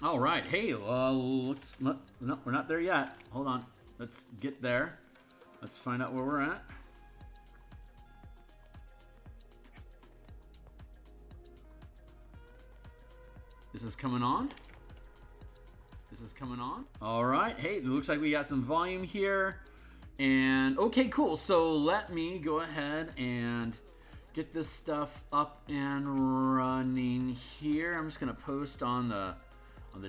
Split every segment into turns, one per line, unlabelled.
All right. Hey, no, we're not there yet. Hold on. Let's get there. Let's find out where we're at. This is coming on. This is coming on. All right. Hey, it looks like we got some volume here. And okay, cool. So let me go ahead and get this stuff up and running here. I'm just gonna post on the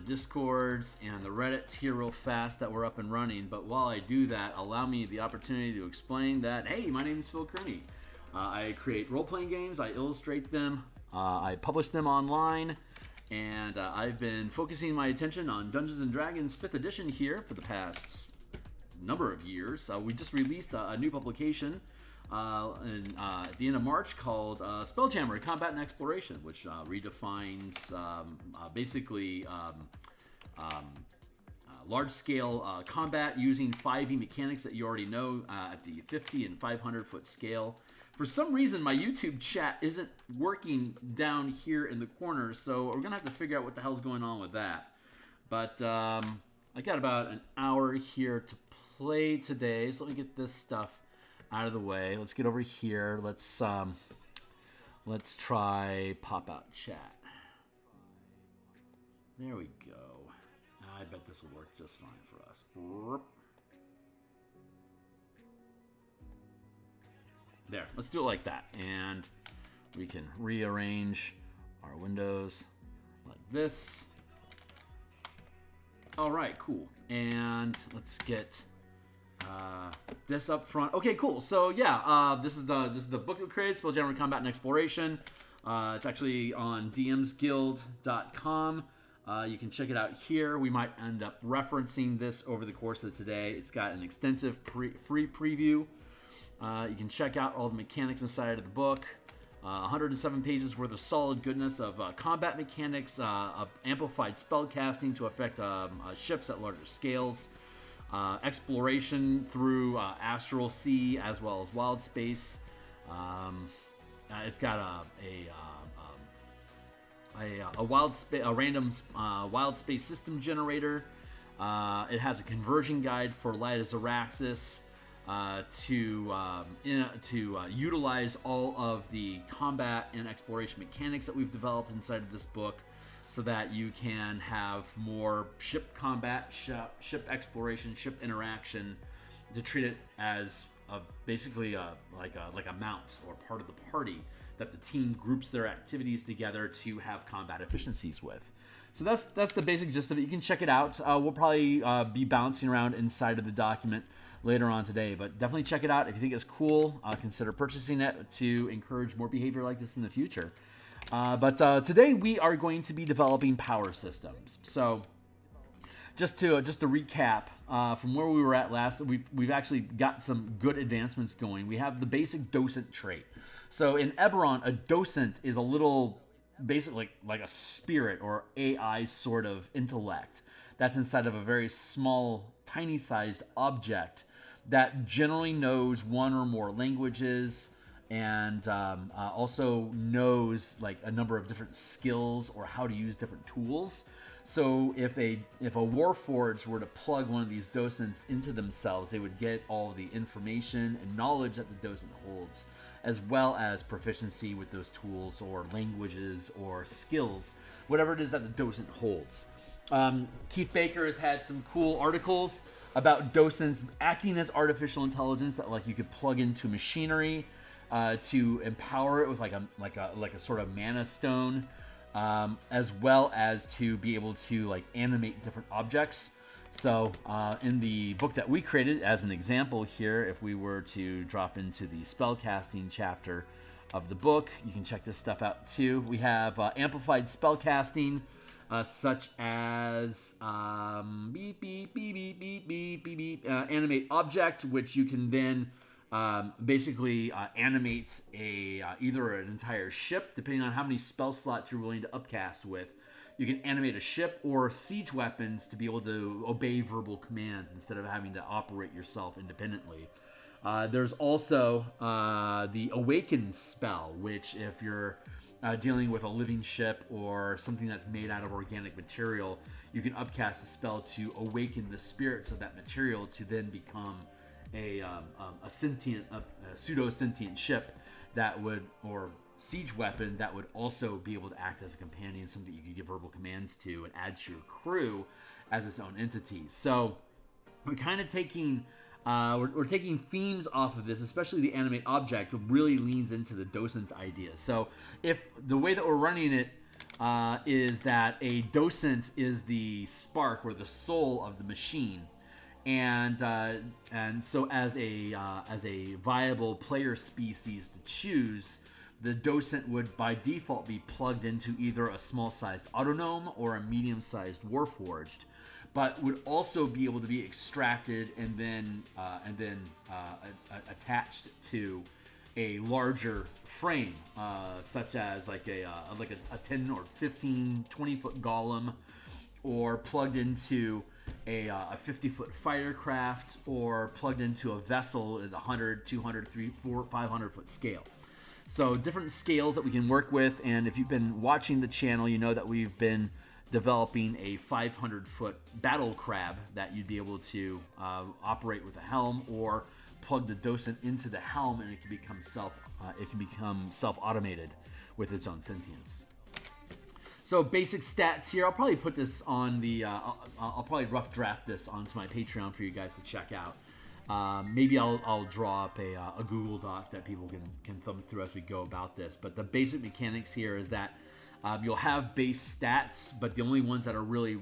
Discords and the Reddits here real fast that we're up and running. But while I do that, allow me the opportunity to explain that, hey, my name is Phil Kearney. I create role-playing games, I illustrate them, I publish them online, and I've been focusing my attention on Dungeons & Dragons 5th edition here for the past number of years. We just released a new publication at the end of March called Spelljammer Combat Exploration, which redefines basically large-scale combat using 5e mechanics that you already know at the 50 and 500 foot scale. For some reason, my YouTube chat isn't working down here in the corner, so we're gonna have to figure out what the hell's going on with that. But I got about an hour here to play today, so let me get this stuff out of the way. Let's get over here. Let's try pop out chat. There we go. I bet this will work just fine for us. There, let's do it like that. And we can rearrange our windows like this. All right, cool. And let's get this up front. Okay, cool. So yeah, this is the book that we created, Spelljammer Combat Exploration. It's actually on DMsGuild.com. You can check it out here. We might end up referencing this over the course of today. It's got an extensive free preview. You can check out all the mechanics inside of the book. 107 pages worth of solid goodness of combat mechanics, of amplified spell casting to affect ships at larger scales, exploration through astral sea as well as wild space. It's got a random wild space system generator. It has a conversion guide for Light as Araxis to utilize all of the combat and exploration mechanics that we've developed inside of this book, so that you can have more ship combat, ship exploration, ship interaction, to treat it as basically like a mount or part of the party that the team groups their activities together to have combat efficiencies with. So that's the basic gist of it. You can check it out. We'll probably be bouncing around inside of the document later on today, but definitely check it out. If you think it's cool, consider purchasing it to encourage more behavior like this in the future. But today we are going to be developing power systems. So just to recap, from where we were at last, we've actually got some good advancements going. We have the basic docent trait. So in Eberron, a docent is a little, basically like a spirit or AI sort of intellect that's inside of a very small, tiny-sized object that generally knows one or more languages, and also knows like a number of different skills or how to use different tools. So if a Warforged were to plug one of these docents into themselves, they would get all the information and knowledge that the docent holds, as well as proficiency with those tools or languages or skills, whatever it is that the docent holds. Keith Baker has had some cool articles about docents acting as artificial intelligence that like you could plug into machinery to empower it with like a sort of mana stone, as well as to be able to like animate different objects. So in the book that we created, as an example here, if we were to drop into the spellcasting chapter of the book, you can check this stuff out too. We have amplified spellcasting, such as animate object, which you can then basically animate either an entire ship, depending on how many spell slots you're willing to upcast with. You can animate a ship or siege weapons to be able to obey verbal commands instead of having to operate yourself independently. There's also the Awaken spell, which if you're dealing with a living ship or something that's made out of organic material, you can upcast a spell to awaken the spirits of that material to then become a pseudo-sentient ship that would, or siege weapon that would also be able to act as a companion, something you could give verbal commands to and add to your crew as its own entity. So we're kind of taking we're taking themes off of this, especially the animate object really leans into the docent idea. So if the way that we're running it is that a docent is the spark or the soul of the machine, and so as a viable player species to choose, the docent would by default be plugged into either a small-sized autognome or a medium-sized Warforged, but would also be able to be extracted and then attached to a larger frame, such as like a 10 or 15, 20-foot golem, or plugged into a 50-foot fighter craft, or plugged into a vessel at 100, 200, 300, 400, 500-foot scale. So different scales that we can work with, and if you've been watching the channel, you know that we've been developing a 500-foot battle crab that you'd be able to operate with a helm, or plug the docent into the helm, and it can become self-automated with its own sentience. So basic stats here. I'll probably put this on the. I'll probably rough draft this onto my Patreon for you guys to check out. Maybe I'll draw up a Google Doc that people can thumb through as we go about this. But the basic mechanics here is that you'll have base stats, but the only ones that are really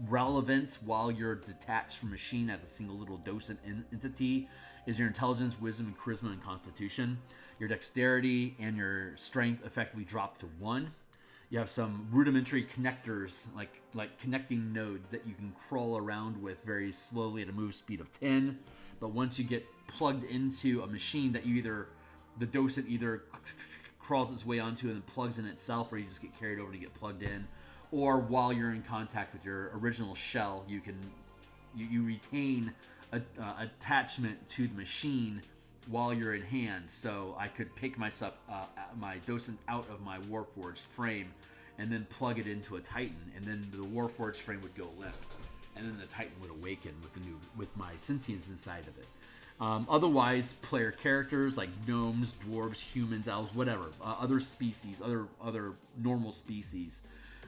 relevant while you're detached from machine as a single little docent entity is your intelligence, wisdom, and charisma, and constitution. Your dexterity and your strength effectively drop to 1. You have some rudimentary connectors, like connecting nodes that you can crawl around with very slowly at a move speed of 10. But once you get plugged into a machine that the docent either crawls its way onto and then plugs in itself, or you just get carried over to get plugged in, or while you're in contact with your original shell, you retain attachment to the machine while you're in hand. So I could pick my docent out of my Warforged frame and then plug it into a Titan, and then the Warforged frame would go limp, and then the Titan would awaken with my sentience inside of it. Otherwise, player characters like gnomes, dwarves, humans, elves, whatever, other species, other normal species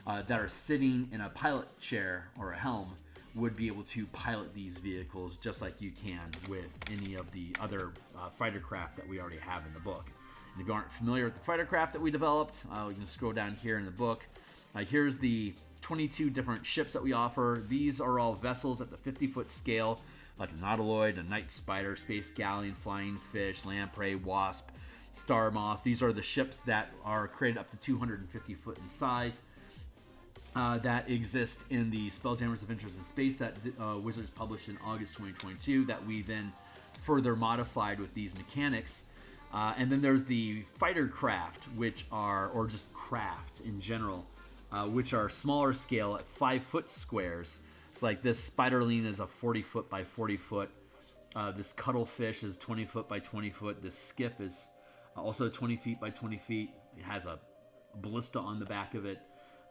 that are sitting in a pilot chair or a helm would be able to pilot these vehicles just like you can with any of the other fighter craft that we already have in the book. And if you aren't familiar with the fighter craft that we developed, you can scroll down here in the book. Here's the 22 different ships that we offer. These are all vessels at the 50-foot scale, like a nautiloid, a night spider, space galleon, flying fish, lamprey, wasp, star moth. These are the ships that are created up to 250 foot in size, that exist in the Spelljammer's Adventures in Space that Wizards published in August 2022, that we then further modified with these mechanics. And then there's the fighter craft, which are, or just craft in general, which are smaller scale at 5-foot squares. It's like this spiderling is a 40-foot by 40-foot. This cuttlefish is 20-foot by 20-foot. This skiff is also 20 feet by 20 feet. It has a ballista on the back of it.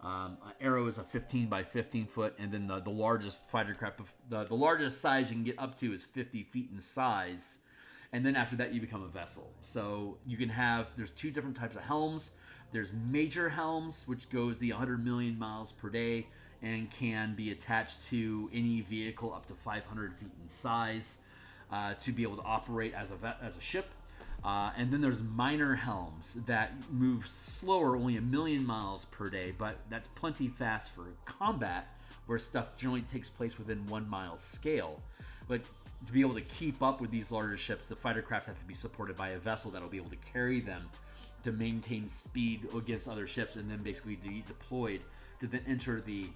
An arrow is a 15 by 15 foot, and then the largest fighter craft, the largest size you can get up to is 50 feet in size. And then after that, you become a vessel. So you can have, there's 2 different types of helms. There's major helms, which goes the 100 million miles per day and can be attached to any vehicle up to 500 feet in size to be able to operate as a ship. And then there's minor helms that move slower, only 1 million miles per day, but that's plenty fast for combat, where stuff generally takes place within 1 mile scale. But to be able to keep up with these larger ships, the fighter craft has to be supported by a vessel that'll be able to carry them to maintain speed against other ships, and then basically be deployed to then enter the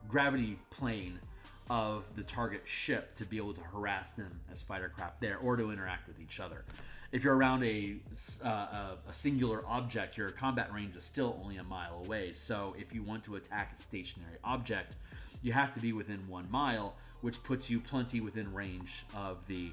gravity plane of the target ship to be able to harass them as fighter craft there, or to interact with each other. If you're around a singular object, your combat range is still only 1 mile away. So if you want to attack a stationary object, you have to be within 1 mile, which puts you plenty within range of the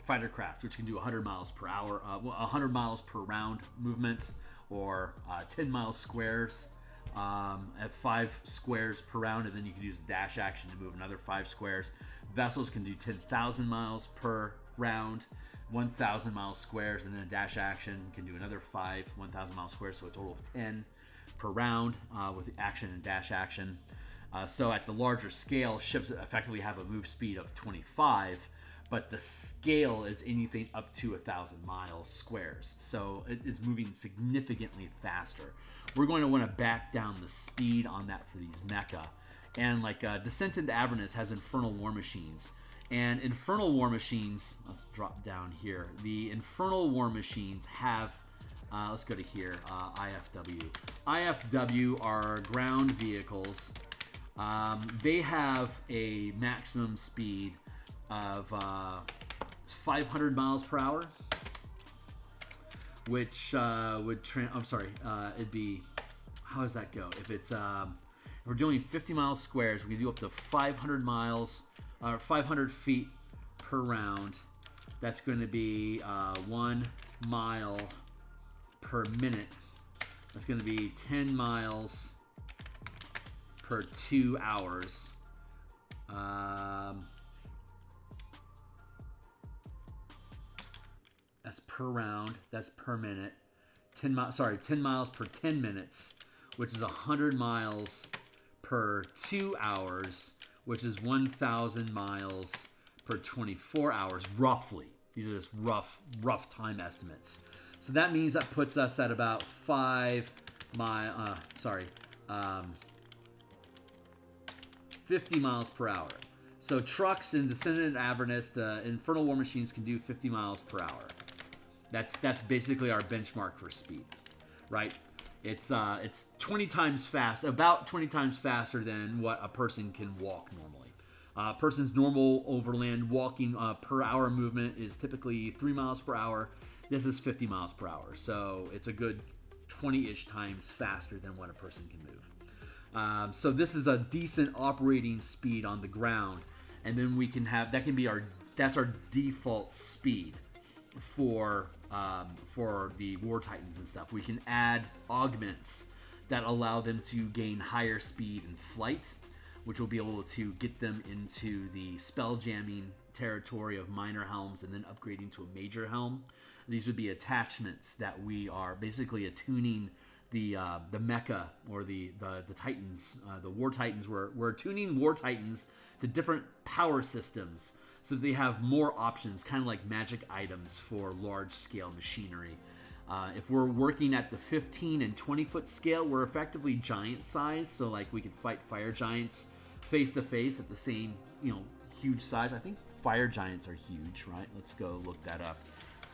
fightercraft, which can do 100 miles per hour, 100 miles per round movement, or 10 mile squares at 5 squares per round, and then you can use dash action to move another 5 squares. Vessels can do 10,000 miles per round, 1,000 mile squares, and then a dash action can do another 5 1,000 mile squares, so a total of 10 per round with the action and dash action. So at the larger scale, ships effectively have a move speed of 25, but the scale is anything up to 1,000 mile squares. So it's moving significantly faster. We're going to want to back down the speed on that for these mecha. And like Descent into Avernus has Infernal War Machines. And Infernal War Machines, let's drop down here. The Infernal War Machines have, let's go to here, IFW. IFW are ground vehicles. They have a maximum speed of 500 miles per hour, which it'd be, how does that go? If it's, if we're doing 50 miles squares, we can do up to 500 miles, 500 feet per round. That's going to be 1 mile per minute. That's going to be 10 miles per 2 hours. That's per round. That's per minute. 10 miles per 10 minutes, which is 100 miles per 2 hours, which is 1,000 miles per 24 hours, roughly. These are just rough time estimates. So that means that puts us at about 50 miles per hour. So trucks in Descent into Avernus, the Infernal War Machines can do 50 miles per hour. That's basically our benchmark for speed, right? It's 20 times fast, about 20 times faster than what a person can walk normally. A person's normal overland walking per hour movement is typically 3 miles per hour. This is 50 miles per hour, so it's a good 20-ish times faster than what a person can move. So this is a decent operating speed on the ground, and then we can have that's our default speed for the War Titans and stuff. We can add augments that allow them to gain higher speed in flight, which will be able to get them into the spell jamming territory of minor helms and then upgrading to a major helm. These would be attachments that we are basically attuning the mecha or the Titans, the War Titans. We're attuning War Titans to different power systems so that they have more options, kind of like magic items for large-scale machinery. If we're working at the 15 and 20-foot scale, we're effectively giant size, so like we could fight fire giants face-to-face at the same, huge size. I think fire giants are huge, right? Let's go look that up.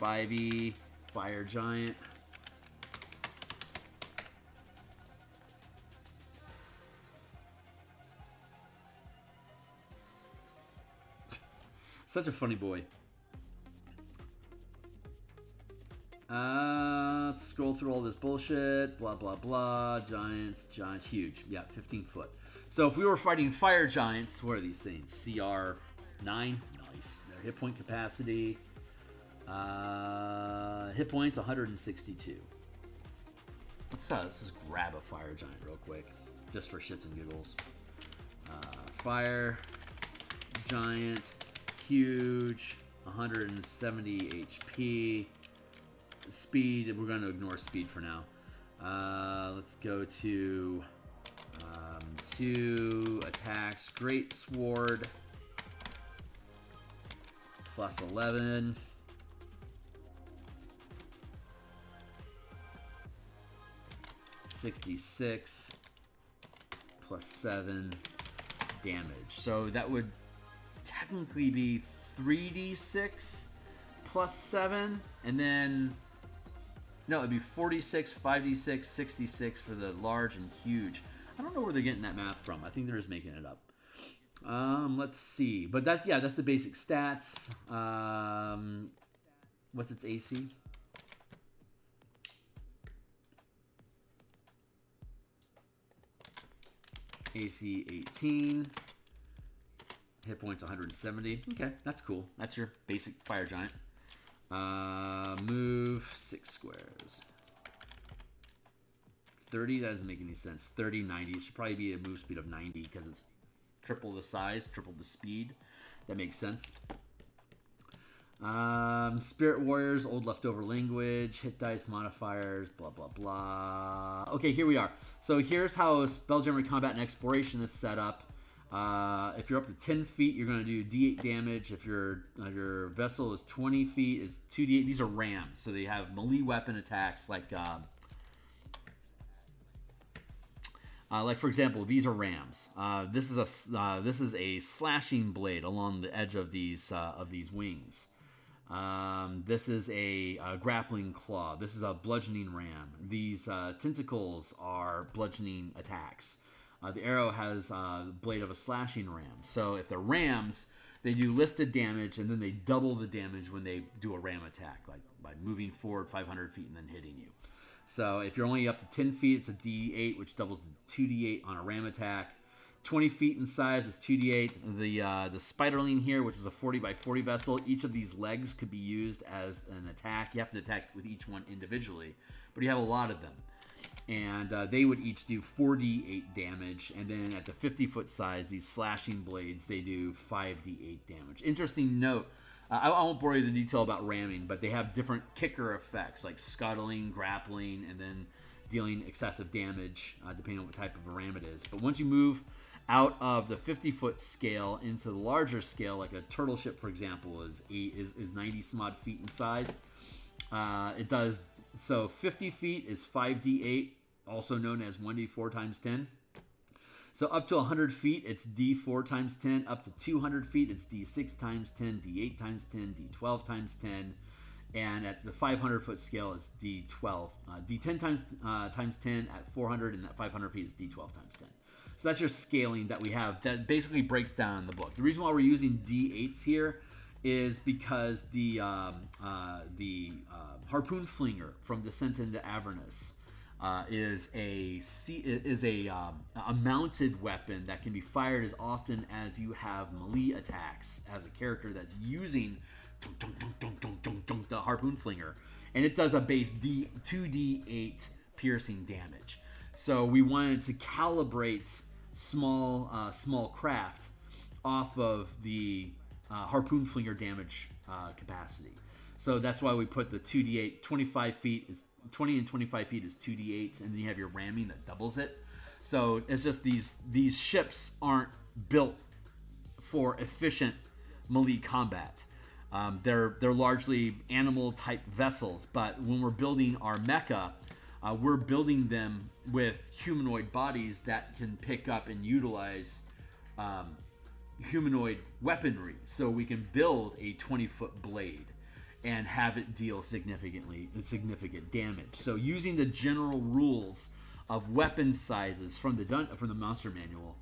5e, fire giant. Such a funny boy. Let's scroll through all this bullshit. Blah, blah, blah. Giants, huge. Yeah, 15 foot. So if we were fighting fire giants, what are these things? CR 9? Nice. Their hit point capacity. Hit points 162. Let's just grab a fire giant real quick. Just for shits and giggles. Fire giant. Huge, 170 HP. Speed, we're going to ignore speed for now. Let's go to 2 attacks. Great Sword. Plus 11. +66. Plus 7 damage. So that would technically be 3d6 plus 7, and then no, it'd be 46, 5d6, 66 for the large and huge. I don't know where they're getting that math from. I think they're just making it up. Let's see, but that's the basic stats. What's its AC? AC 18. Hit points 170. Okay, that's cool. That's your basic fire giant. Move 6 squares. 30, that doesn't make any sense. 30, 90. It should probably be a move speed of 90 because it's triple the size, triple the speed. That makes sense. Spirit Warriors, old leftover language, hit dice, modifiers, blah, blah, blah. Okay, here we are. So here's how Spelljammer Combat and Exploration is set up. If you're up to 10 feet, you're going to do D8 damage. If your vessel is 20 feet, is 2D8. These are rams, so they have melee weapon attacks like for example, these are rams. This is a slashing blade along the edge of these wings. This is a grappling claw. This is a bludgeoning ram. These tentacles are bludgeoning attacks. The arrow has the blade of a slashing ram. So if they're rams, they do listed damage, and then they double the damage when they do a ram attack, like by moving forward 500 feet and then hitting you. So if you're only up to 10 feet, it's a D8, which doubles to 2D8 on a ram attack. 20 feet in size is 2D8. The Spiderling here, which is a 40 by 40 vessel, each of these legs could be used as an attack. You have to attack with each one individually, but you have a lot of them. And they would each do 4D8 damage. And then at the 50-foot size, these slashing blades, they do 5D8 damage. Interesting note, I won't bore you with the detail about ramming, but they have different kicker effects, like scuttling, grappling, and then dealing excessive damage, depending on what type of a ram it is. But once you move out of the 50-foot scale into the larger scale, like a turtle ship, for example, is 90 some odd feet in size. It does so 50 feet is 5d8, also known as 1d4 times 10. So up to 100 feet, it's d4 times 10. Up to 200 feet, it's d6 times 10, d8 times 10, d12 times 10. And at the 500-foot scale, it's d12. D10 times 10 at 400, and at 500 feet, it's d12 times 10. So that's your scaling that we have that basically breaks down in the book. The reason why we're using d8s here is because the harpoon flinger from Descent into Avernus is a mounted weapon that can be fired as often as you have melee attacks as a character that's using the harpoon flinger, and it does a base 2d8 piercing damage. So we wanted to calibrate small craft off of the harpoon flinger damage capacity. So that's why we put the 2d8. 25 feet is 20 and 25 feet is 2d8s, and then you have your ramming that doubles it. So it's just these ships aren't built for efficient melee combat. They're largely animal type vessels, but when we're building our mecha, we're building them with humanoid bodies that can pick up and utilize humanoid weaponry. So we can build a 20-foot blade and have it deal significant damage. So using the general rules of weapon sizes from the monster manual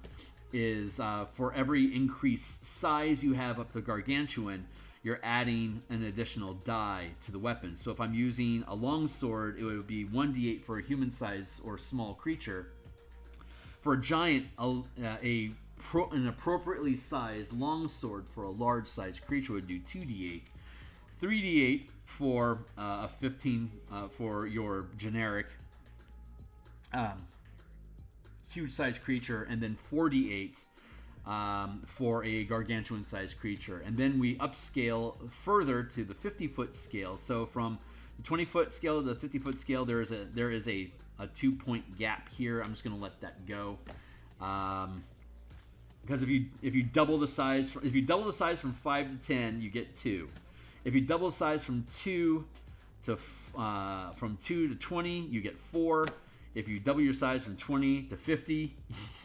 is for every increased size you have up to gargantuan, you're adding an additional die to the weapon. So if I'm using a longsword, it would be 1d8 for a human size or small creature. For a giant, an appropriately sized longsword for a large sized creature would do 2d8. 3d8 for a 15 for your generic huge sized creature, and then 4d8 for a gargantuan sized creature. And then we upscale further to the 50-foot scale. So from the 20-foot scale to the 50-foot scale, there is a 2-point gap here. I'm just going to let that go. Because if you double the size from 5 to 10, you get 2. If you double the size from 2 to 20, you get 4. If you double your size from 20 to 50,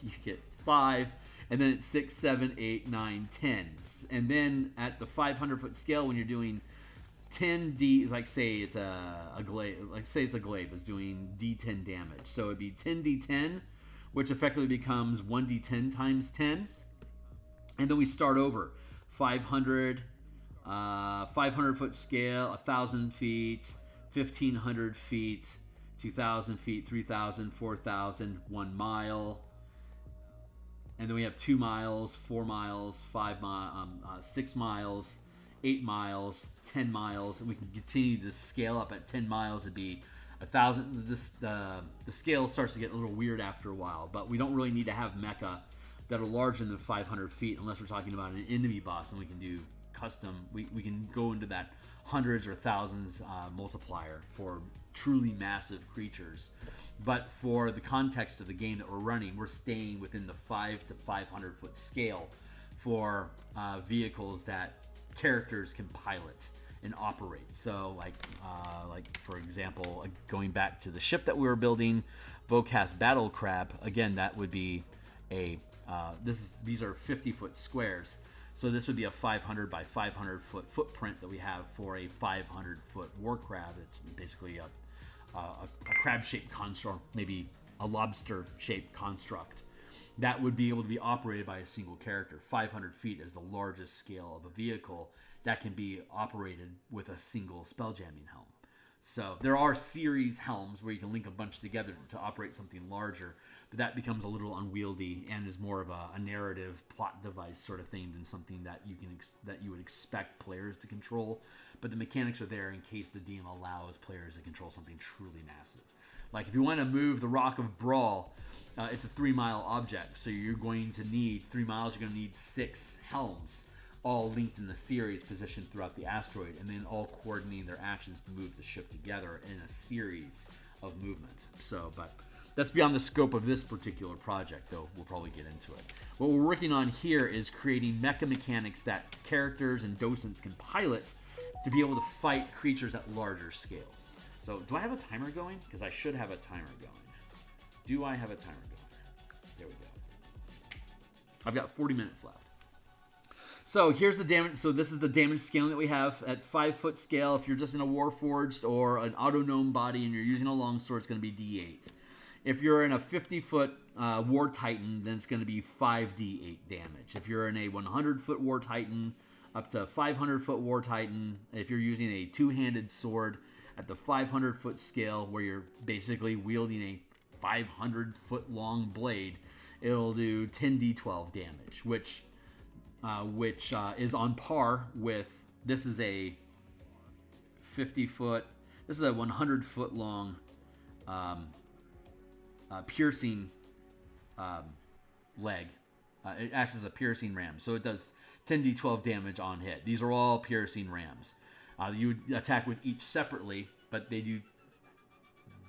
you get 5. And then it's 6, 7, 8, 9, 10. And then at the 500-foot scale, when you're doing 10d, like say it's a glaive, is doing d10 damage. So it'd be 10d10, which effectively becomes 1d10 times 10. And then we start over. 500, 500-foot scale, 1,000 feet, 1,500 feet, 2,000 feet, 3,000, 4,000, 1 mile. and then we have 2 miles, 4 miles, 6 miles, 8 miles, 10 miles, and we can continue to scale up. At 10 miles, it'd be 1,000. The scale starts to get a little weird after a while, but we don't really need to have mecha that are larger than 500 feet unless we're talking about an enemy boss, and we can do custom. We can go into that hundreds or thousands multiplier for truly massive creatures. But for the context of the game that we're running, we're staying within the 5 to 500 foot scale for vehicles that characters can pilot and operate. So like for example, going back to the ship that we were building, Vocast Battle Crab, again, that would be a these are 50-foot squares. So this would be a 500 by 500 foot footprint that we have for a 500-foot war crab. It's basically a crab-shaped construct, maybe a lobster-shaped construct that would be able to be operated by a single character. 500 feet is the largest scale of a vehicle that can be operated with a single spelljamming helm. So there are series helms where you can link a bunch together to operate something larger, but that becomes a little unwieldy and is more of a narrative plot device sort of thing than something that you would expect players to control. But the mechanics are there in case the DM allows players to control something truly massive. Like if you want to move the Rock of Brawl, it's a 3-mile object, so you're going to need 3 miles. You're going to need 6 helms, all linked in the series, positioned throughout the asteroid, and then all coordinating their actions to move the ship together in a series of movement. So, but that's beyond the scope of this particular project, though we'll probably get into it. What we're working on here is creating mecha mechanics that characters and docents can pilot to be able to fight creatures at larger scales. So, do I have a timer going? Because I should have a timer going. Do I have a timer going? There we go. I've got 40 minutes left. So here's the damage. So this is the damage scaling that we have at 5-foot scale. If you're just in a Warforged or an auto-gnome body and you're using a longsword, it's going to be D8. If you're in a 50-foot War Titan, then it's going to be 5d8 damage. If you're in a 100-foot War Titan, up to 500-foot War Titan, if you're using a two-handed sword at the 500-foot scale, where you're basically wielding a 500-foot-long blade, it'll do 10d12 damage, which is on par with, this is a 50-foot, this is a 100-foot long piercing leg. It acts as a piercing ram, so it does 10d12 damage on hit. These are all piercing rams. You attack with each separately, but they do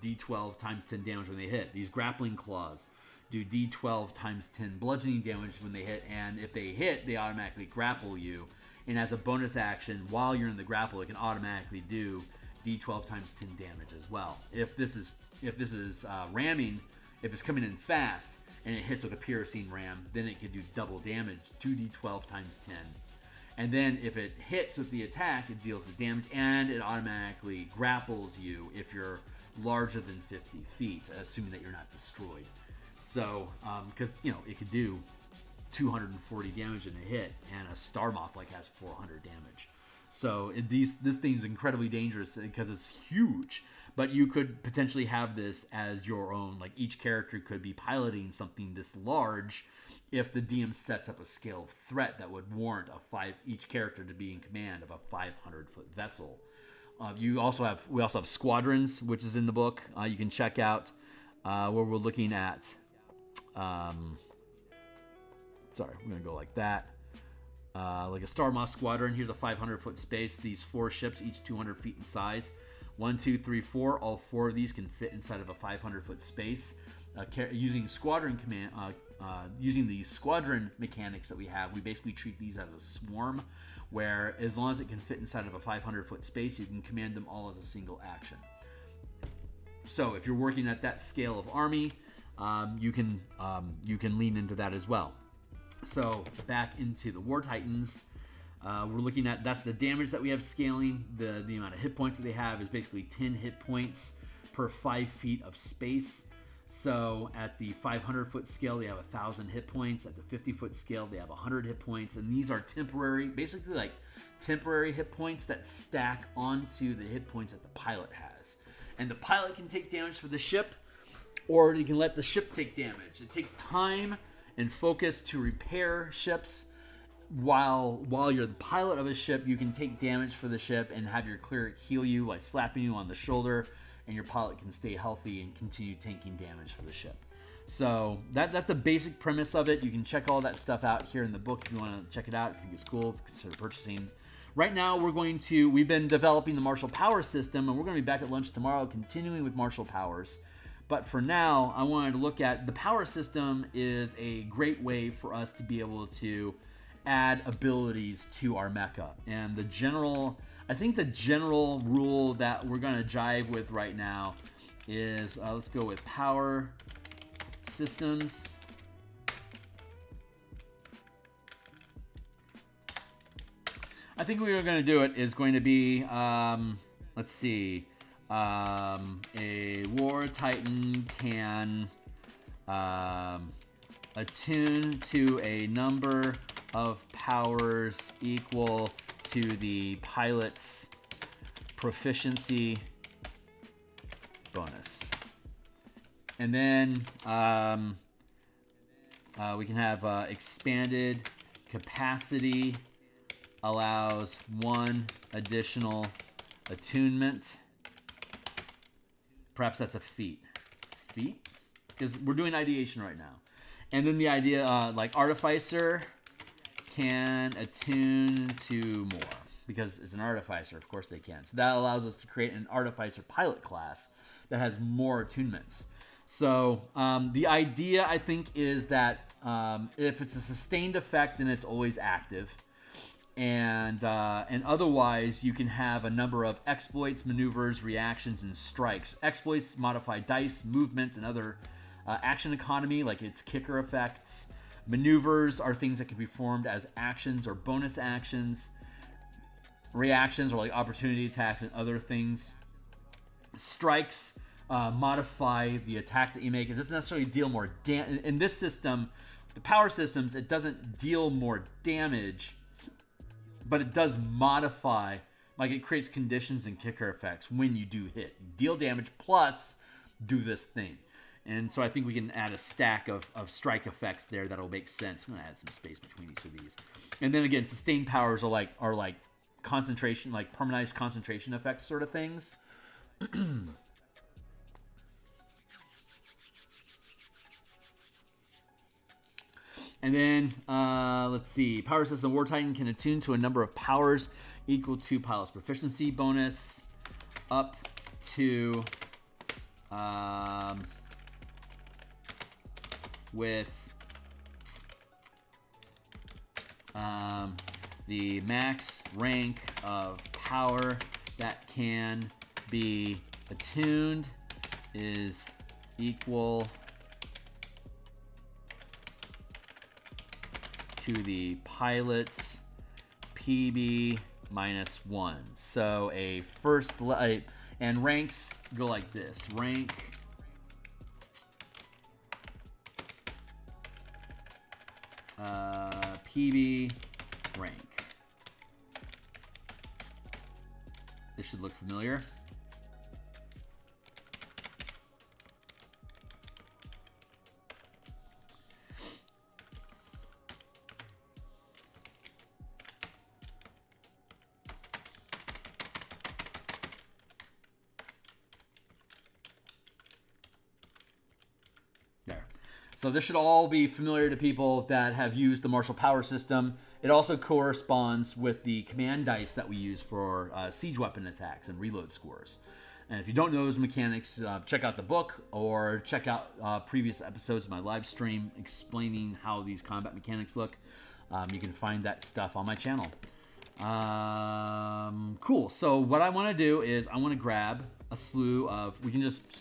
d12 times 10 damage when they hit. These grappling claws do d12 times 10 bludgeoning damage when they hit, and if they hit, they automatically grapple you. And as a bonus action, while you're in the grapple, it can automatically do d12 times 10 damage as well. If this is ramming, if it's coming in fast and it hits with a piercing ram, then it could do double damage, 2d12 times 10. And then if it hits with the attack, it deals the damage, and it automatically grapples you if you're larger than 50 feet, assuming that you're not destroyed. So, because, it could do 240 damage in a hit, and a Star Moth has 400 damage. So this thing's incredibly dangerous because it's huge. But you could potentially have this as your own. Like, each character could be piloting something this large if the DM sets up a scale of threat that would warrant each character to be in command of a 500-foot vessel. We also have squadrons, which is in the book. You can check out where we're looking at. Sorry, we're gonna go like that. Like a Star Moth squadron. Here's a 500-foot space. These 4 ships, each 200 feet in size. 1, 2, 3, 4. All 4 of these can fit inside of a 500-foot space. Using squadron command, using the squadron mechanics that we have, we basically treat these as a swarm, where as long as it can fit inside of a 500-foot space, you can command them all as a single action. So if you're working at that scale of army, you can lean into that as well. So back into the War Titans, we're looking at, that's the damage that we have scaling. The amount of hit points that they have is basically 10 hit points per 5 feet of space. So at the 500-foot scale, they have 1,000 hit points. At the 50-foot scale, they have 100 hit points. And these are temporary, basically like temporary hit points that stack onto the hit points that the pilot has. And the pilot can take damage for the ship, or you can let the ship take damage. It takes time and focus to repair ships. While you're the pilot of a ship, you can take damage for the ship and have your cleric heal you by slapping you on the shoulder, and your pilot can stay healthy and continue taking damage for the ship. So that's the basic premise of it. You can check all that stuff out here in the book if you want to check it out. If you think it's cool, consider purchasing. Right now, we've been developing the martial power system, and we're going to be back at lunch tomorrow continuing with martial powers. But for now, I wanted to look at the power system is a great way for us to be able to add abilities to our mecha. And I think the general rule that we're going to jive with right now is, let's go with power systems. I think we are going to do it is going to be, let's see, a War Titan can attune to a number of powers equal to the pilot's proficiency bonus. And then we can have expanded capacity allows one additional attunement. Perhaps that's a feat. Feat? Because we're doing ideation right now. And then the idea, like Artificer can attune to more. Because it's an Artificer, of course they can. So that allows us to create an Artificer pilot class that has more attunements. So the idea, I think, is that if it's a sustained effect, then it's always active. And otherwise, you can have a number of exploits, maneuvers, reactions, and strikes. Exploits modify dice, movement, and other action economy, like its kicker effects. Maneuvers are things that can be performed as actions or bonus actions. Reactions are like opportunity attacks and other things. Strikes modify the attack that you make. It doesn't necessarily deal more damage. In this system, the power systems, it doesn't deal more damage, but it does modify, like it creates conditions and kicker effects when you do hit. You deal damage plus do this thing. And so I think we can add a stack of strike effects there that'll make sense. I'm going to add some space between each of these. And then again, sustained powers are like concentration, like permanized concentration effects sort of things. And then, let's see. Power system War Titan can attune to a number of powers equal to pilot's proficiency bonus up to with the max rank of power that can be attuned is equal to the pilot's PB -1. So a first, and ranks go like this. Rank PB rank. This should look familiar. So this should all be familiar to people that have used the martial power system. It also corresponds with the command dice that we use for siege weapon attacks and reload scores. And if you don't know those mechanics, check out the book or check out previous episodes of my live stream explaining how these combat mechanics look. You can find that stuff on my channel. Cool. So what I want to do is I want to grab a slew of,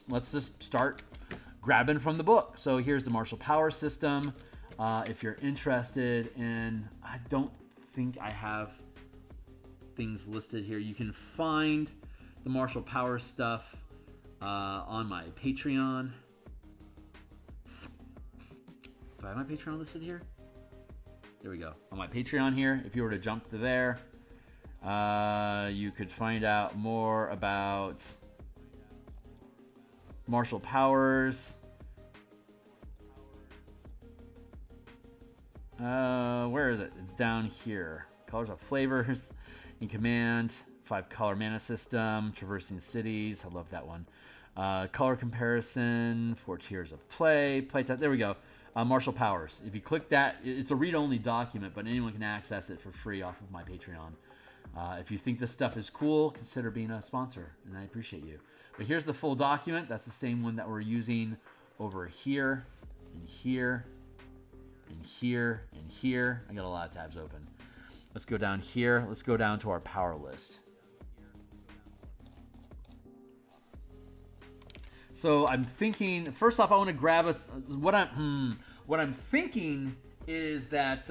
let's just start grabbing from the book. So here's the martial power system. If you're interested in, I don't think I have things listed here. You can find the martial power stuff on my Patreon. Do I have my Patreon listed here? There we go. On my Patreon here, if you were to jump to there, you could find out more about martial powers. Where is it? It's down here. Colors of flavors in command. 5 color mana system. Traversing cities. I love that one. Color comparison. 4 tiers of play. Playtime. There we go. Martial powers. If you click that, it's a read-only document, but anyone can access it for free off of my Patreon. If you think this stuff is cool, consider being a sponsor, and I appreciate you. But here's the full document. That's the same one that we're using over here, and here, and here, and here. I got a lot of tabs open. Let's go down here. Let's go down to our power list. So I'm thinking, first off, I want to grab us. What I'm thinking is that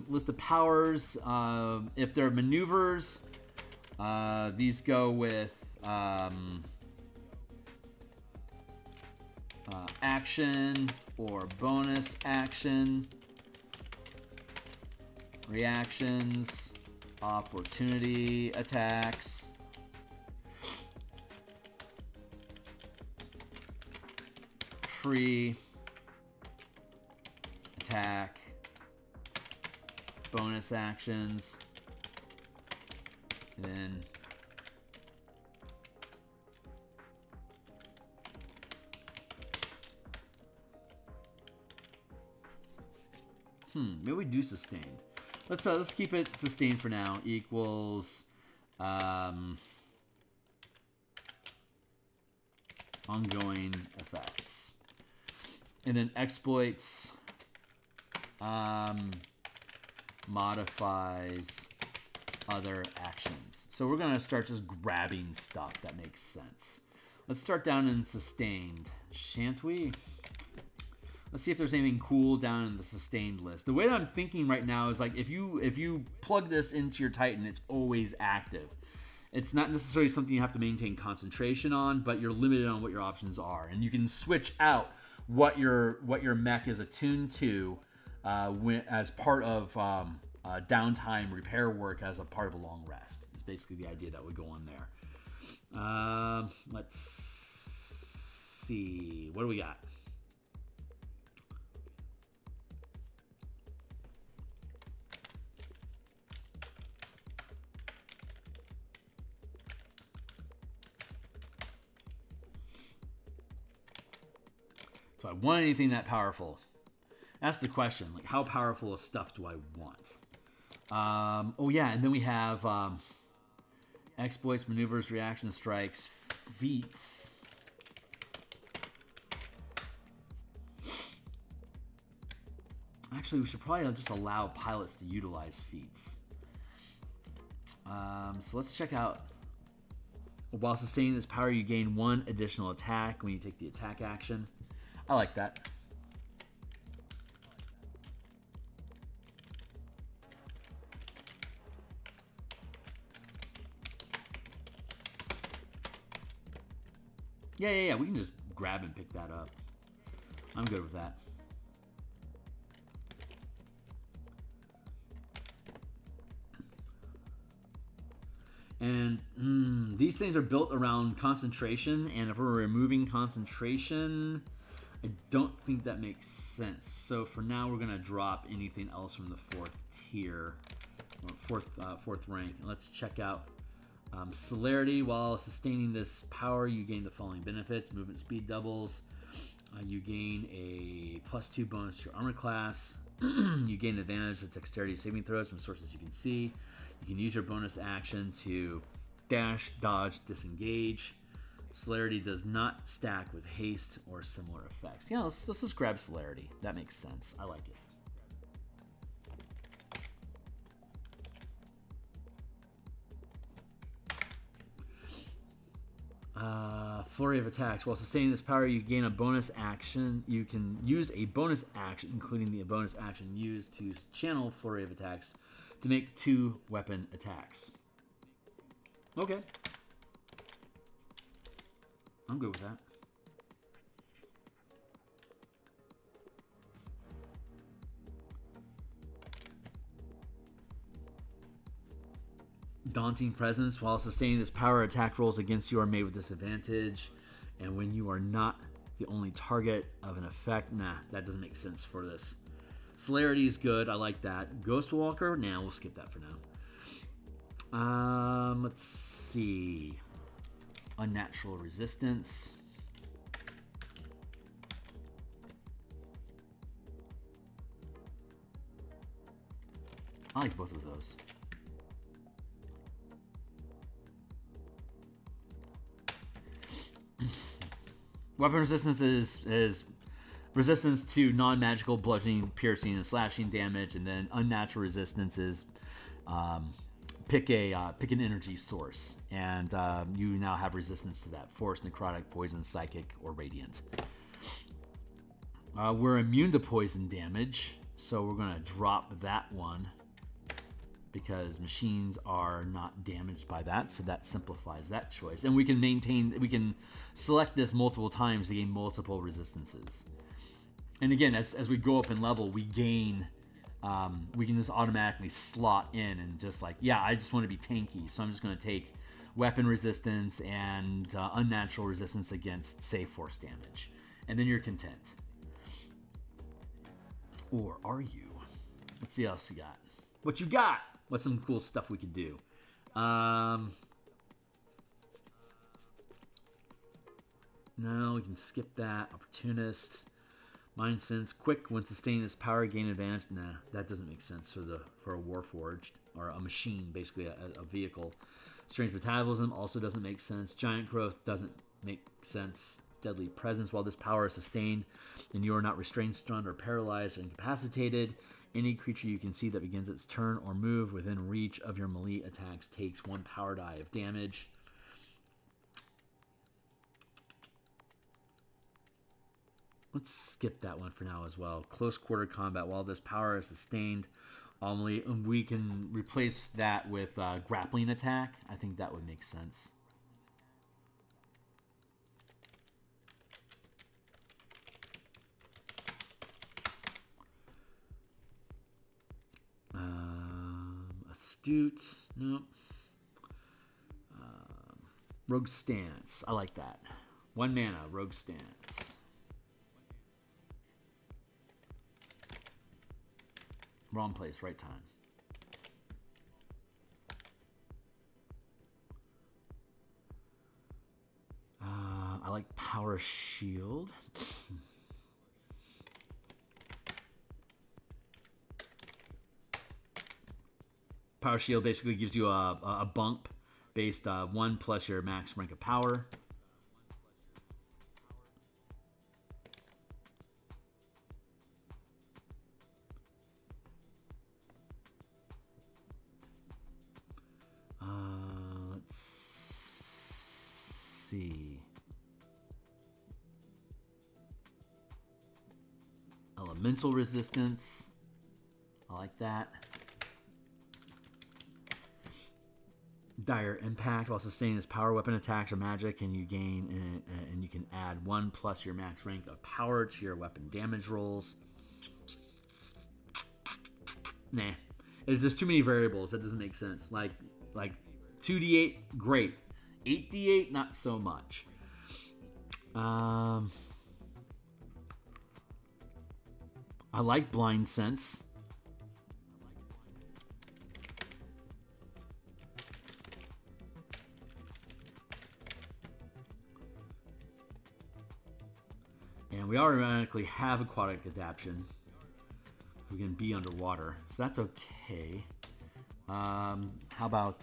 list of powers. If they're maneuvers, these go with action or bonus action, reactions, opportunity attacks. Free attack, bonus actions, then maybe we do sustained. Let's keep it sustained for now. Equals ongoing effects. And then exploits modifies other actions. So we're going to start just grabbing stuff that makes sense. Let's start down in sustained, shan't we? Let's see if there's anything cool down in the sustained list. The way that I'm thinking right now is like if you plug this into your Titan, it's always active. It's not necessarily something you have to maintain concentration on, but you're limited on what your options are, and you can switch out what your mech is attuned to as part of downtime repair work as a part of a long rest. It's basically the idea that would go on there. Let's see. What do we got? So I want anything that powerful. That's the question. Like, how powerful of stuff do I want? Oh yeah, and then we have exploits, maneuvers, reaction strikes, feats. Actually, we should probably just allow pilots to utilize feats. So let's check out. While sustaining this power, you gain 1 additional attack when you take the attack action. I like that. Yeah. We can just grab and pick that up. I'm good with that. And these things are built around concentration, and if we're removing concentration, I don't think that makes sense. So for now, we're gonna drop anything else from the 4th tier, or fourth rank. And let's check out celerity. While sustaining this power, you gain the following benefits: movement speed doubles. You gain a +2 bonus to your armor class. You gain advantage with dexterity saving throws from sources you can see. You can use your bonus action to dash, dodge, disengage. Celerity does not stack with haste or similar effects. Yeah, let's just grab celerity. That makes sense. I like it. Flurry of attacks. While sustaining this power, you gain a bonus action. You can use a bonus action, including the bonus action used to channel flurry of attacks, to make 2 weapon attacks. Okay. I'm good with that. Daunting presence. While sustaining this power, attack rolls against you are made with disadvantage. And when you are not the only target of an effect, nah, that doesn't make sense for this. Celerity is good. I like that. Ghostwalker? Nah, we'll skip that for now. Let's see. Unnatural resistance. I like both of those. Weapon resistance is resistance to non-magical bludgeoning, piercing, and slashing damage, and then unnatural resistance is pick an energy source, and you now have resistance to that: force, necrotic, poison, psychic, or radiant. We're immune to poison damage, so we're going to drop that one because machines are not damaged by that, so that simplifies that choice. And we can select this multiple times to gain multiple resistances. And again, as we go up in level, we gain, we can just automatically slot in and just like, yeah, I just want to be tanky, so I'm just going to take weapon resistance and unnatural resistance against, say, force damage. And then you're content. Or are you? Let's see what else you got. What you got? What's some cool stuff we could do? No, we can skip that. Opportunist. Mind Sense. Quick. When sustaining this power, gain advantage. Nah, that doesn't make sense for a Warforged. Or a machine, basically a vehicle. Strange Metabolism also doesn't make sense. Giant Growth doesn't make sense. Deadly Presence. While this power is sustained and you are not restrained, stunned, or paralyzed or incapacitated, any creature you can see that begins its turn or move within reach of your melee attacks takes 1 power die of damage. Let's skip that one for now as well. Close quarter combat. While this power is sustained, we can replace that with grappling attack. I think that would make sense. Astute. Nope. Rogue Stance. I like that. 1 mana, Rogue Stance. Wrong place, right time. I like Power Shield. Power Shield basically gives you a bump based 1 plus your max rank of power. Let's see. Elemental resistance. I like that. Dire Impact. While sustaining this power, weapon attacks or magic, and you can add 1 plus your max rank of power to your weapon damage rolls. Nah, it's just too many variables. That doesn't make sense. Like 2d8, great. 8d8, not so much. I like Blind Sense. And we automatically have aquatic adaptation. We can be underwater, so that's okay. How about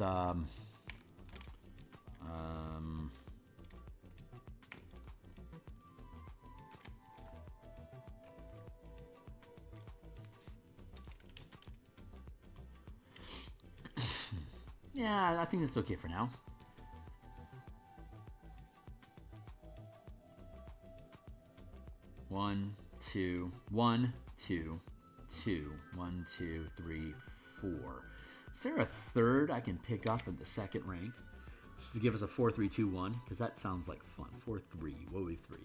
yeah, I think that's okay for now. One, two, 2, 3, 4. Is there a third I can pick up at the second rank? Just to give us a 4, 3, 2, 1, because that sounds like fun. 4, 3. What would be 3?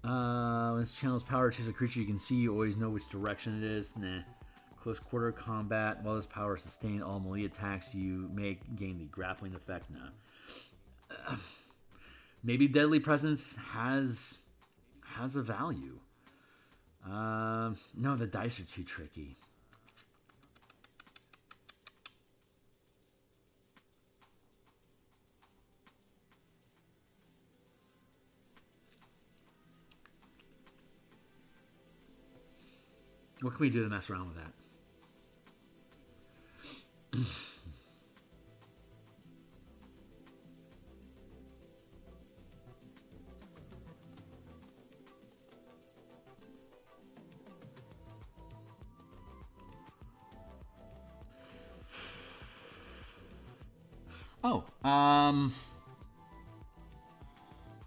When this channel's power, choose a creature you can see. You always know which direction it is. Nah. Close quarter combat. While this power is sustained, all melee attacks you may gain the grappling effect. Nah. Maybe Deadly Presence has a value. No, the dice are too tricky. What can we do to mess around with that? Oh,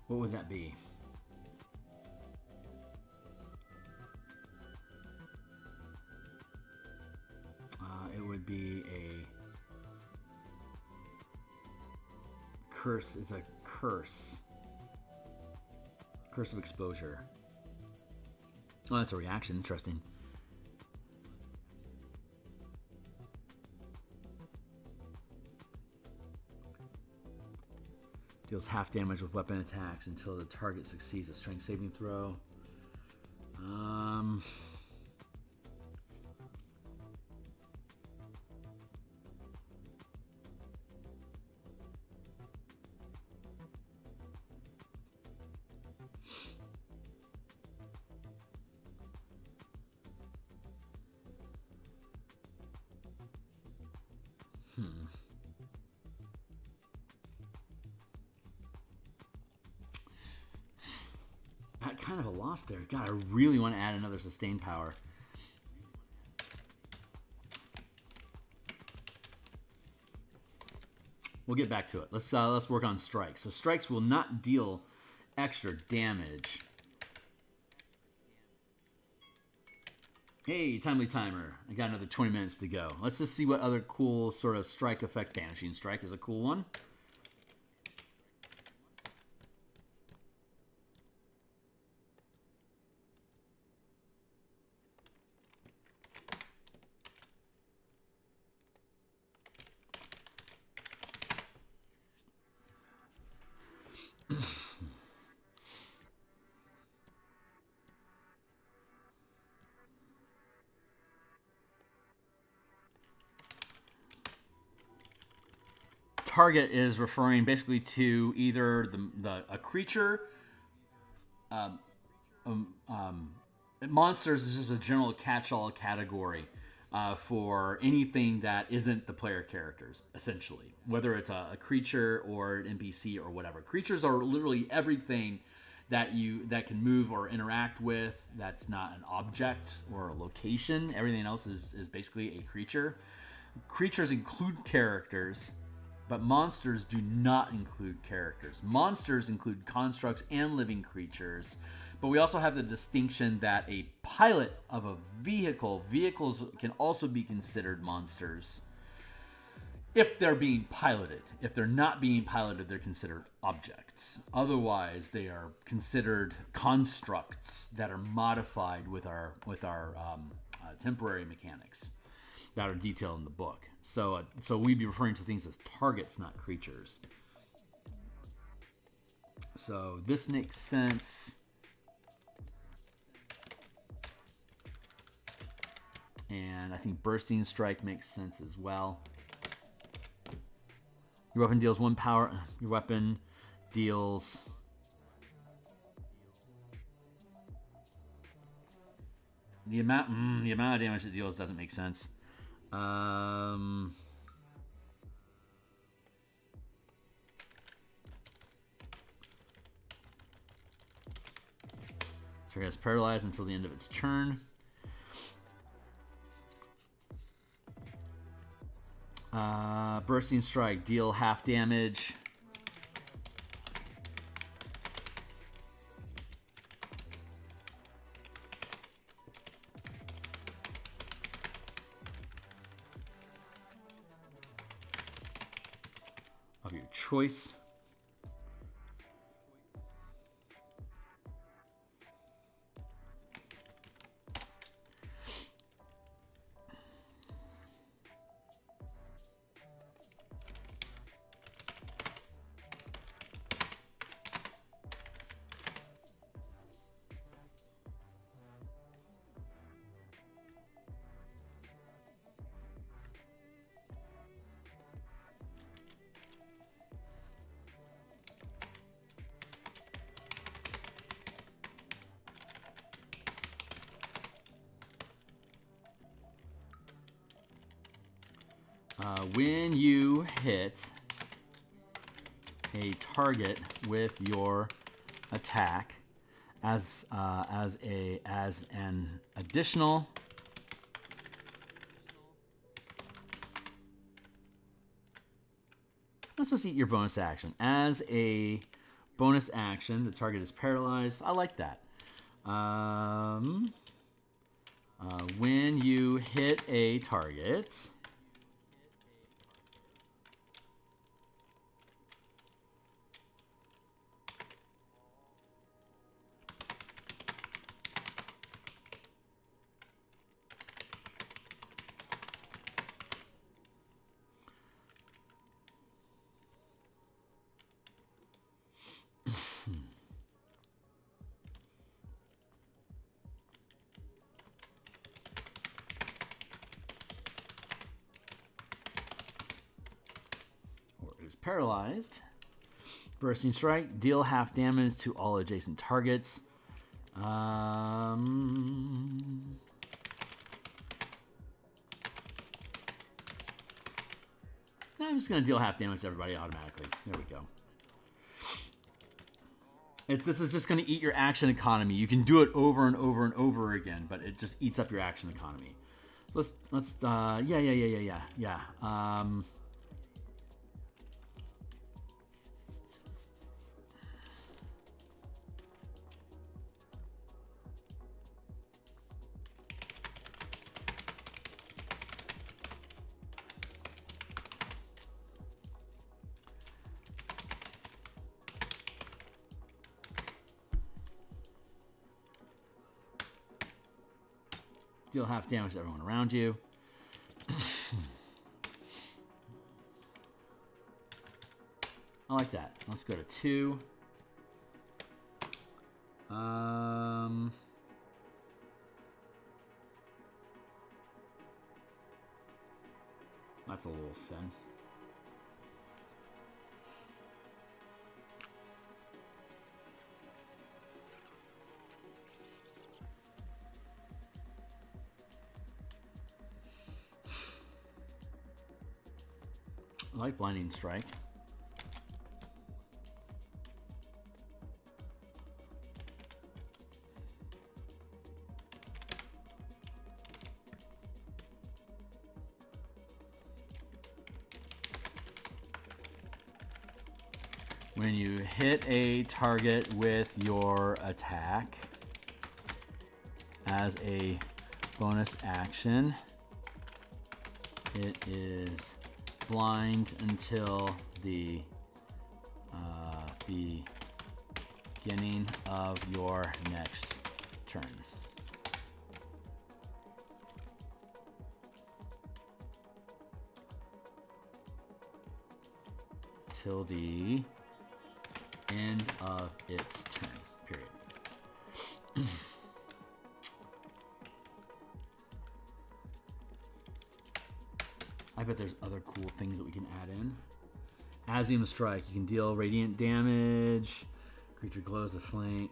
what would that be? It would be a curse. It's a curse. Curse of exposure. Oh, that's a reaction. Interesting. Deals half damage with weapon attacks until the target succeeds a strength saving throw. Kind of a loss there. God, I really want to add another sustain power. We'll get back to it. Let's work on strikes. So strikes will not deal extra damage. Hey, timely timer. I got another 20 minutes to go. Let's just see what other cool sort of strike effect. Banishing strike is a cool one. Target is referring basically to either a creature. Monsters is just a general catch-all category for anything that isn't the player characters, essentially. Whether it's a creature or an NPC or whatever. Creatures are literally everything that can move or interact with. That's not an object or a location. Everything else is basically a creature. Creatures include characters. But monsters do not include characters. Monsters include constructs and living creatures. But we also have the distinction that a pilot of a vehicle, vehicles can also be considered monsters if they're being piloted. If they're not being piloted, they're considered objects. Otherwise, they are considered constructs that are modified with our temporary mechanics that are detailed in the book. So we'd be referring to things as targets, not creatures. So this makes sense. And I think Bursting Strike makes sense as well. Your weapon deals 1 power. Your weapon deals... The amount of damage it deals doesn't make sense. So it gets paralyzed until the end of its turn. Bursting Strike, deal half damage. Of your choice. When you hit a target with your attack as an additional let's just eat your bonus action. As a bonus action, the target is paralyzed. I like that. When you hit a target, paralyzed. Bursting strike, deal half damage to all adjacent targets. I'm just going to deal half damage to everybody automatically. There we go. This is just going to eat your action economy. You can do it over and over and over again, but it just eats up your action economy. So let's yeah. Deal half damage to everyone around you. I like that. Let's go to 2. That's a little thin. I like Blinding Strike. When you hit a target with your attack as a bonus action, it is blind until the beginning of your next turn. Till the end of its turn, period. I bet there's other cool things that we can add in. Azium Strike. You can deal radiant damage. Creature glows with flame.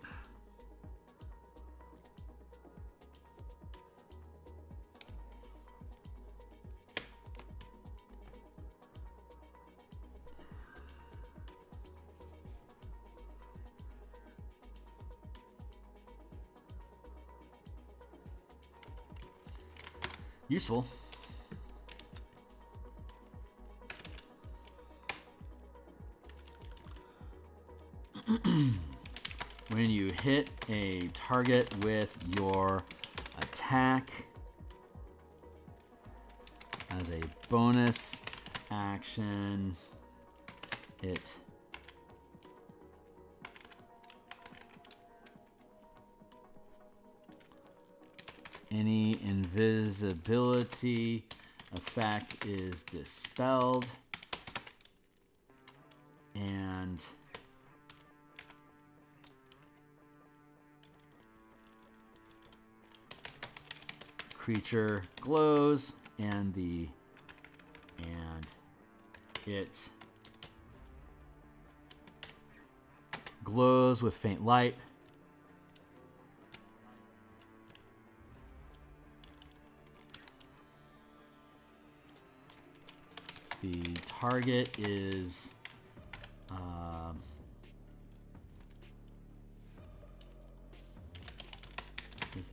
Useful. When you hit a target with your attack as a bonus action, it any invisibility effect is dispelled, and creature glows, and it glows with faint light. The target is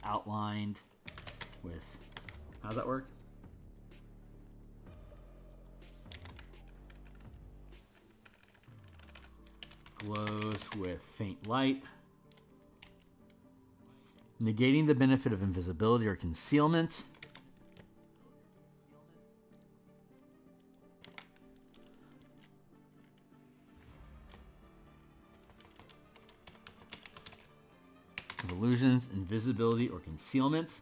outlined with, how does that work? Glows with faint light, negating the benefit of invisibility or concealment. Of illusions, invisibility, or concealment.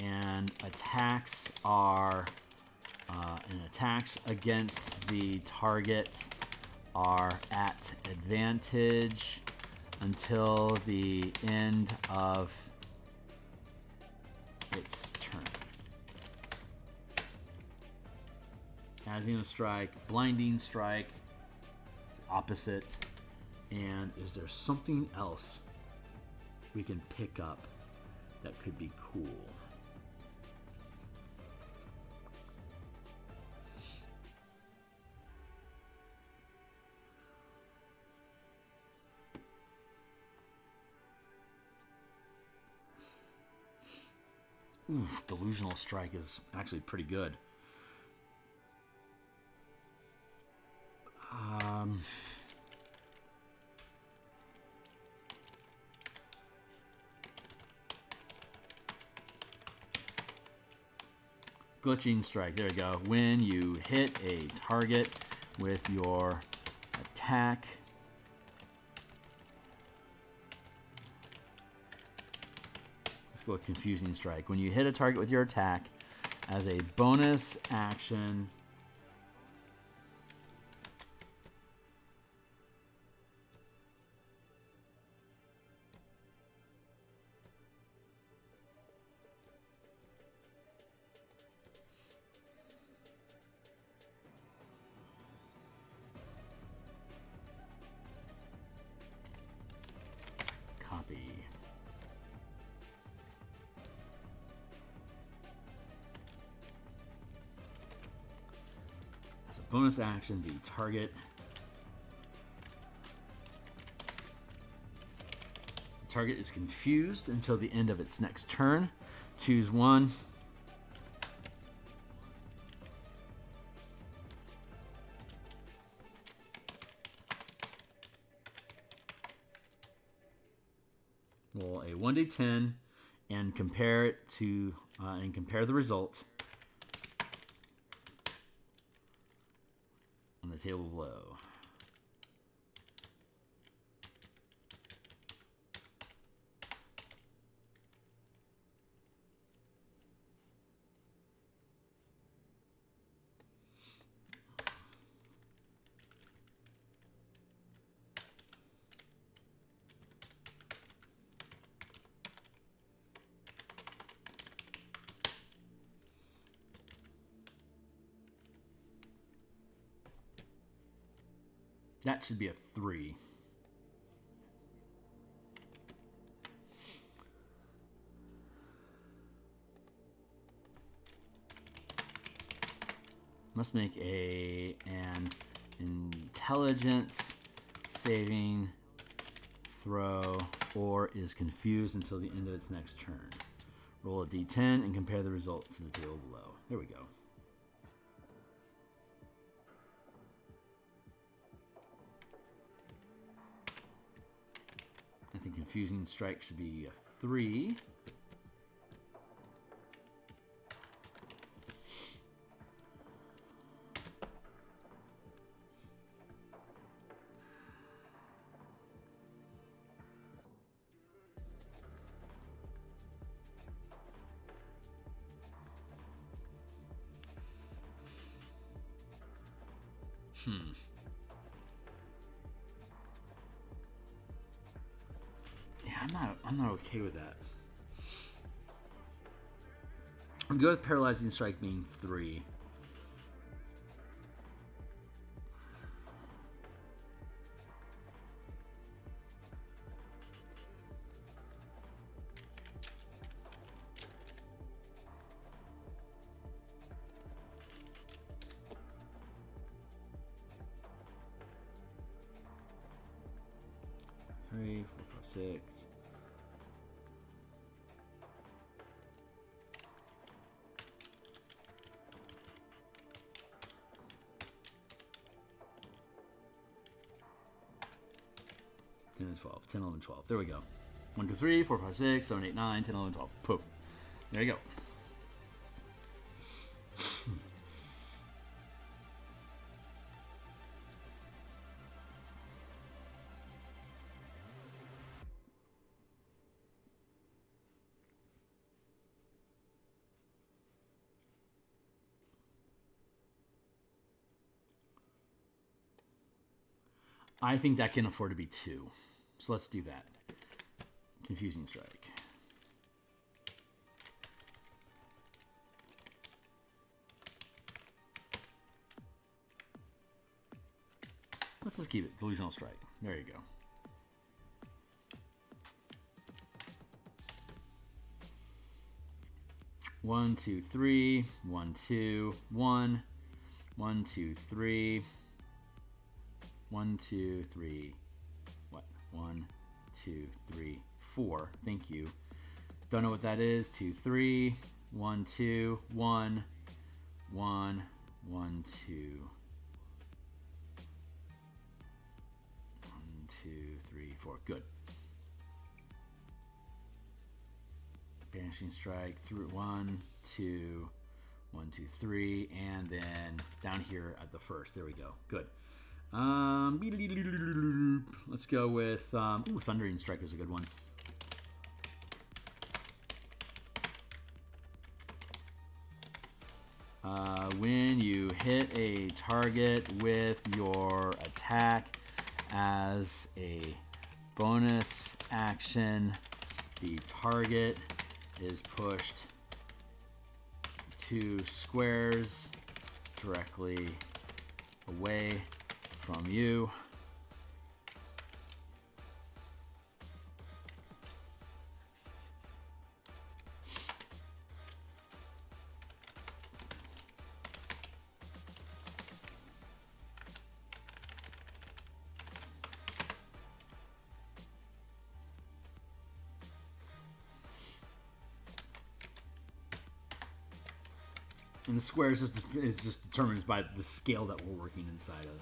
And attacks are attacks against the target are at advantage until the end of its turn. Dazzling strike, blinding strike, opposite. And is there something else we can pick up that could be cool? Oof, delusional strike is actually pretty good. Glitching strike, there you go. When you hit a target with your attack, let's go with confusing strike. When you hit a target with your attack, as a bonus action, bonus action, the target is confused until the end of its next turn. Choose one. Roll a 1d10 and compare it to compare the result on the table below. That should be a 3. Must make an intelligence saving throw or is confused until the end of its next turn. Roll a d10 and compare the result to the table below. There we go. I think confusing strike should be a 3. Yeah, I'm not okay with that. I'm good with paralyzing strike being 3. 6. And 12, 10, 11, 12. There we go. 1, 2, 3, 4, 5, 6, 7, 8, 9, 10, 11, 12. Poof. There you go. I think that can afford to be 2. So let's do that. Confusing Strike. Let's just keep it. Delusional Strike. There you go. One, 2, 3. 1, 2, 1. 1, 2, 3. 1, 2, 3. What? 1, 2, 3, 4. Thank you. Don't know what that is. 2, 3. 1, 2, 1. 1, 1, 2. 1, 2, 3, 4. Good. Banishing Strike through 1, 2, 1, 2, 3, and then down here at the first. There we go. Good. Let's go with Thundering Strike is a good one. When you hit a target with your attack as a bonus action, the target is pushed 2 squares directly away from you. And the squares is just determined by the scale that we're working inside of.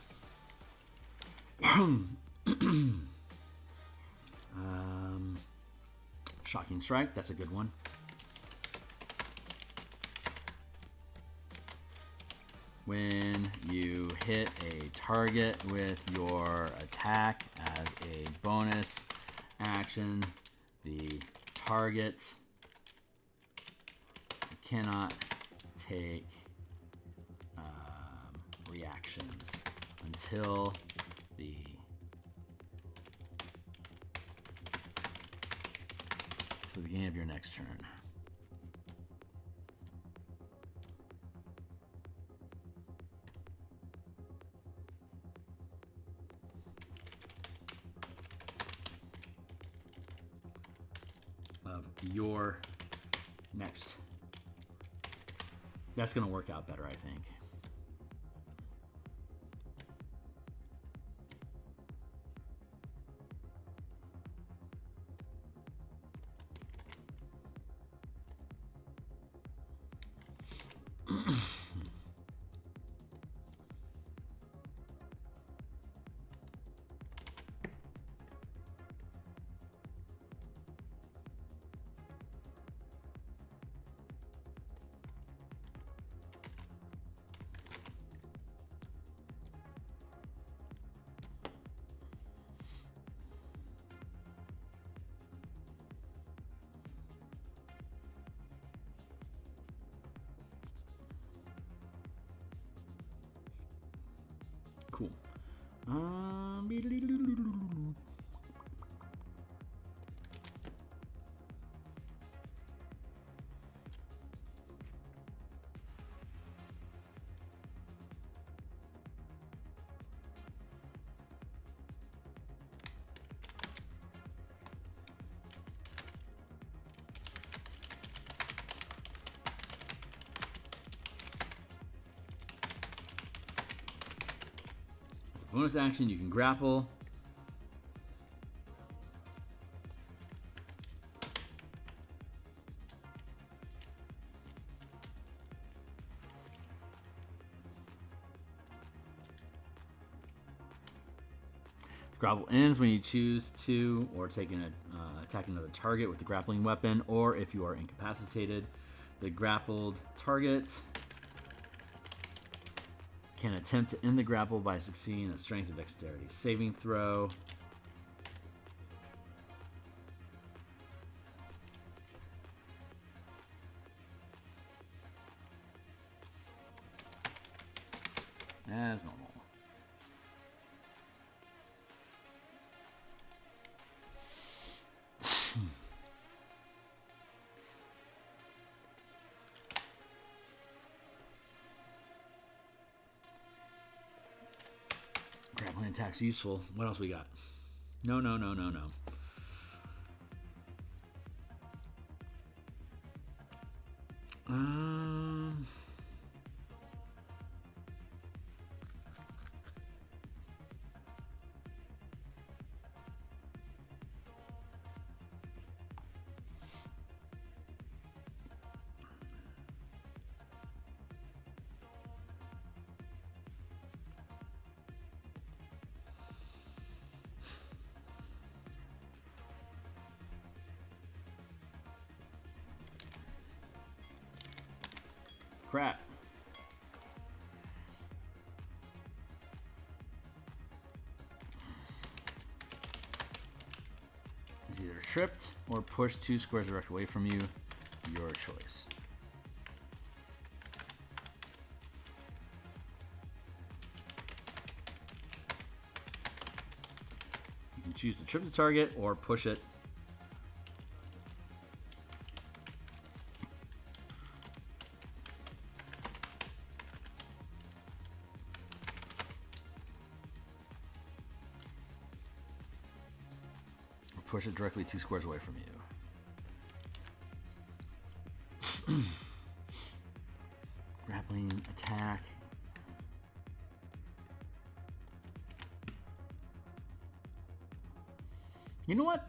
Shocking Strike, that's a good one. When you hit a target with your attack as a bonus action, the target cannot take reactions until the beginning of your next turn. Of your next. That's going to work out better, I think. Cool. Bonus action, you can grapple. Grapple ends when you choose to or attack another target with the grappling weapon, or if you are incapacitated. The grappled target can attempt to end the grapple by succeeding a strength or dexterity saving throw. As normal. Grappling attack's useful. What else we got? No. Crap. He's either tripped or pushed 2 squares direct away from you. Your choice. You can choose to trip the target or push it. Push it directly 2 squares away from you. Grappling attack. You know what?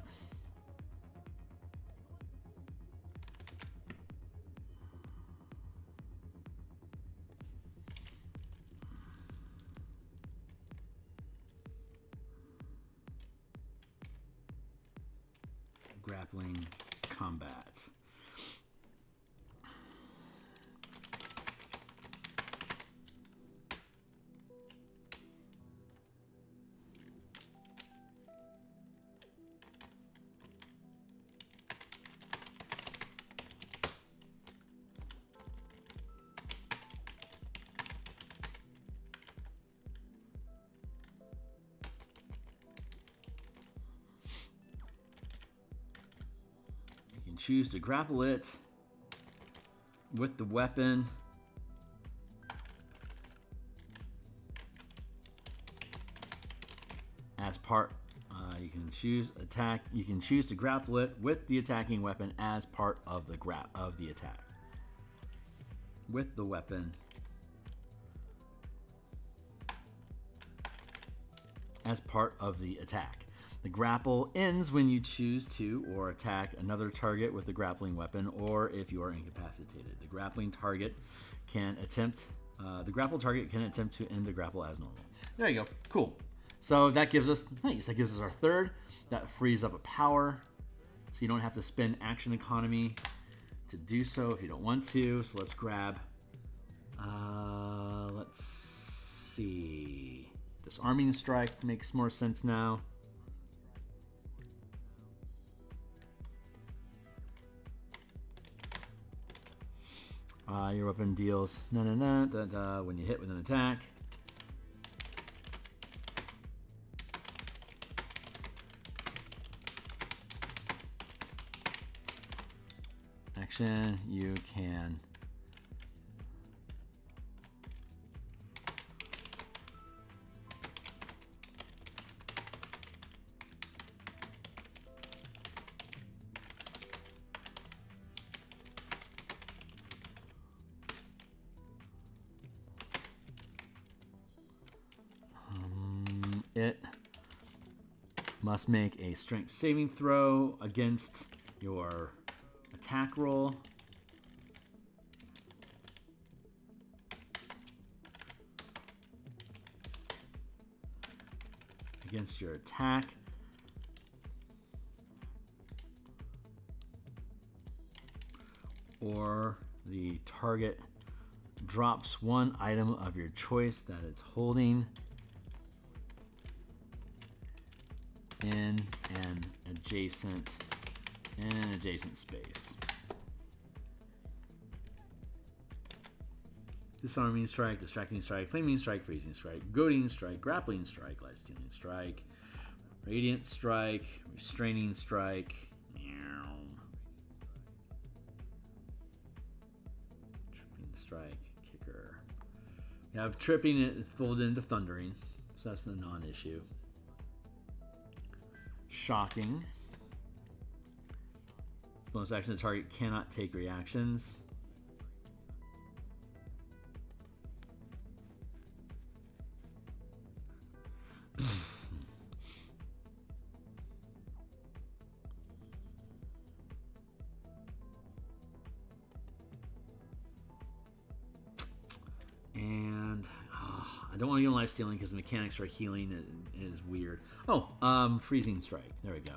Grappling combat. Choose to grapple it with the weapon as part. You can choose attack. You can choose to grapple it with the attacking weapon as part of the attack. With the weapon as part of the attack. The grapple ends when you choose to or attack another target with the grappling weapon, or if you are incapacitated. The grappled target can attempt to end the grapple as normal. There you go. Cool. So that gives us our third. That frees up a power, so you don't have to spend action economy to do so if you don't want to. So let's grab. Let's see. Disarming strike makes more sense now. Your weapon deals when you hit with an attack. Action, you can it must make a strength saving throw against your attack roll. against your attack. Or the target drops one item of your choice that it's holding in an adjacent space. Disarming strike, distracting strike, flaming strike, freezing strike, goading strike, grappling strike, life-stealing strike, radiant strike, restraining strike, tripping strike, kicker. You have tripping, it folded into thundering, so that's a non-issue. Shocking. Bonus action, the target cannot take reactions. And I don't want to go life stealing because the mechanics for healing is weird. Oh, freezing strike. There we go.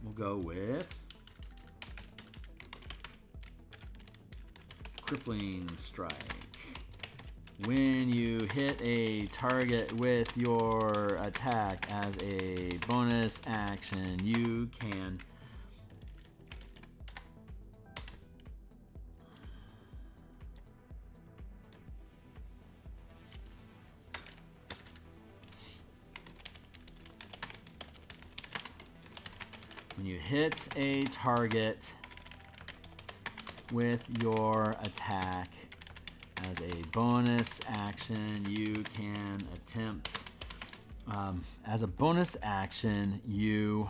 We'll go with crippling strike. When you hit a target with your attack as a bonus action, you can hit a target with your attack as a bonus action, you can attempt as a bonus action you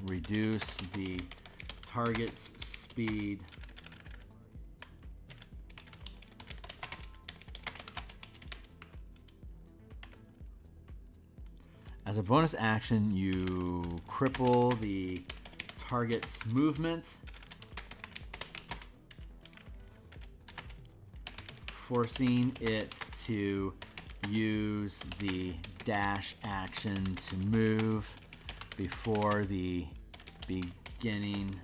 reduce the target's speed As a bonus action, you cripple the target's movement, forcing it to use the dash action to move before the beginning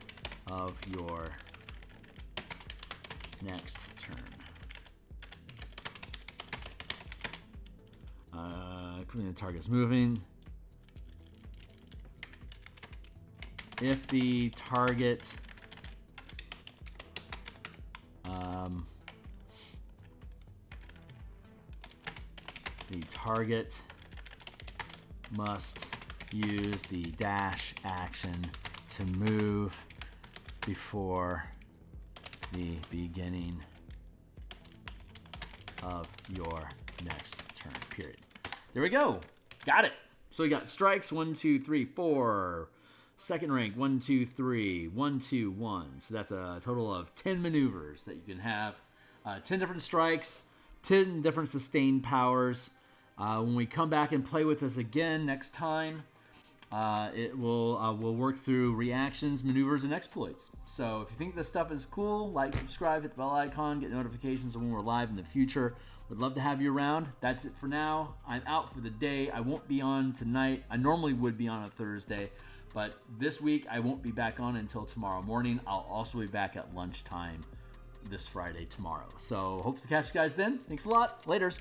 of your next turn. The target's moving. If the target must use the dash action to move before the beginning of your next turn, period. There we go. Got it. So we got strikes 1, 2, 3, 4. Second rank 1, 2, 3, 1, 2, 1. So that's a total of 10 maneuvers that you can have. 10 different strikes, 10 different sustained powers. When we come back and play with this again next time, we'll work through reactions, maneuvers, and exploits. So if you think this stuff is cool, like, subscribe, hit the bell icon, get notifications of when we're live in the future. Would love to have you around. That's it for now. I'm out for the day. I won't be on tonight. I normally would be on a Thursday, but this week I won't be back on until tomorrow morning. I'll also be back at lunchtime this Friday tomorrow. So hope to catch you guys then. Thanks a lot. Laters.